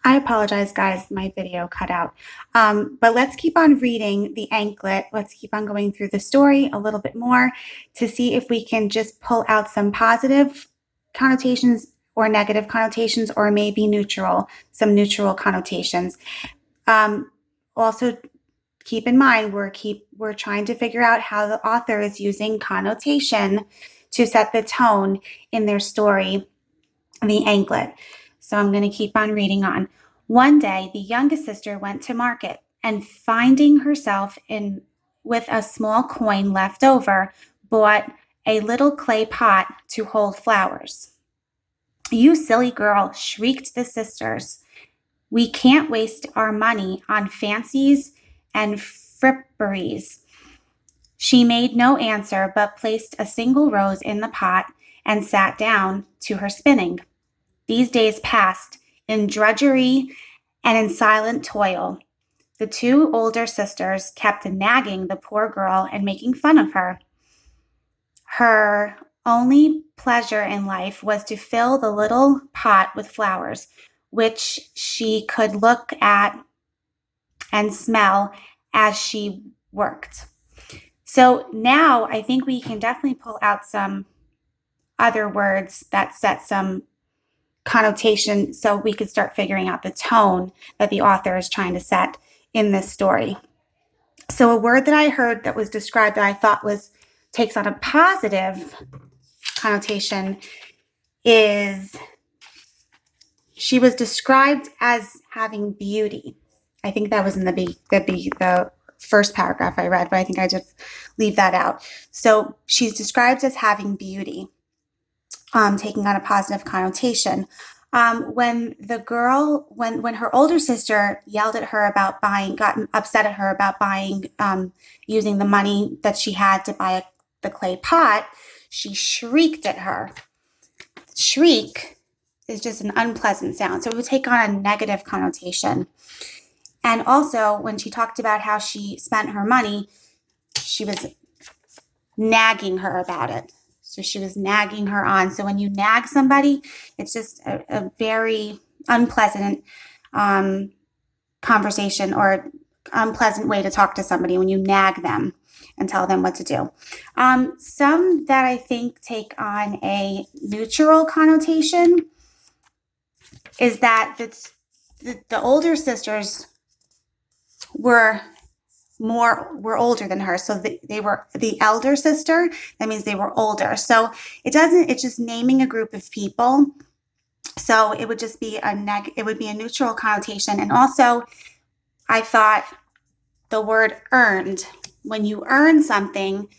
I apologize, guys, my video cut out. But let's keep on reading The Anklet. Let's keep on going through the story a little bit more to see if we can just pull out some positive connotations or negative connotations, or maybe some neutral connotations. Also, keep in mind, we're trying to figure out how the author is using connotation to set the tone in their story, The Anklet. So I'm going to keep on reading on. One day, the youngest sister went to market, and finding herself with a small coin left over, bought a little clay pot to hold flowers. "You silly girl," shrieked the sisters. "We can't waste our money on fancies and fripperies." She made no answer, but placed a single rose in the pot and sat down to her spinning. These days passed in drudgery and in silent toil. The two older sisters kept nagging the poor girl and making fun of her. Her only pleasure in life was to fill the little pot with flowers, which she could look at and smell as she worked. So now I think we can definitely pull out some other words that set some connotation so we could start figuring out the tone that the author is trying to set in this story. So a word that I heard that was described that I thought takes on a positive connotation is she was described as having beauty. I think that was in the first paragraph I read, but I think I just leave that out. So she's described as having beauty, taking on a positive connotation. When her older sister yelled at her about got upset at her about using the money that she had to buy the clay pot, she shrieked at her. Shriek is just an unpleasant sound, so it would take on a negative connotation. And also, when she talked about how she spent her money, she was nagging her about it. So she was nagging her on. So when you nag somebody, it's just a very unpleasant conversation or unpleasant way to talk to somebody when you nag them and tell them what to do. Some that I think take on a neutral connotation is that the older sisters were older than her. So they were the elder sister. That means they were older. So it's just naming a group of people. So it would just be it would be a neutral connotation. And also I thought the word earned, when you earn something,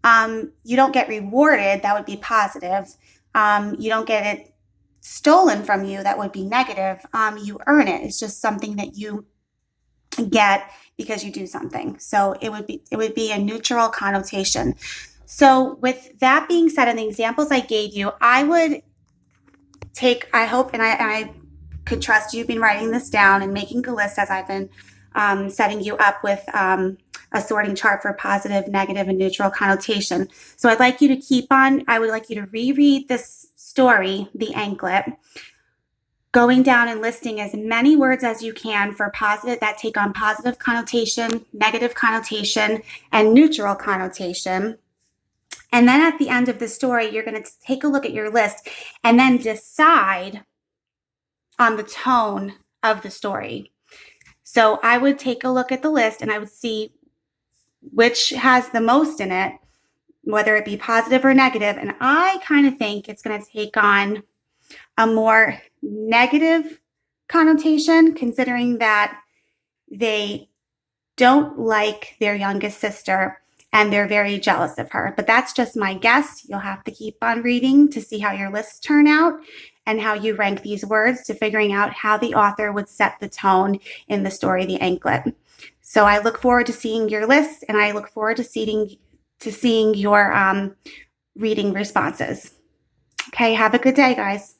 you don't get rewarded. That would be positive. You don't get it stolen from you. That would be negative. You earn it. It's just something that you get because you do something. So it would be a neutral connotation. So with that being said, and the examples I gave you, I would I hope, and I could trust you've been writing this down and making a list as I've been setting you up with a sorting chart for positive, negative, and neutral connotation. So I would like you to reread this story, The Anklet, going down and listing as many words as you can for positive that take on positive connotation, negative connotation, and neutral connotation. And then at the end of the story, you're going to take a look at your list and then decide on the tone of the story. So I would take a look at the list and I would see which has the most in it, whether it be positive or negative. And I kind of think it's going to take on a more negative connotation, considering that they don't like their youngest sister and they're very jealous of her. But that's just my guess. You'll have to keep on reading to see how your lists turn out and how you rank these words to figuring out how the author would set the tone in the story, The Anklet. So I look forward to seeing your lists, and I look forward to seeing your reading responses. Okay, have a good day, guys.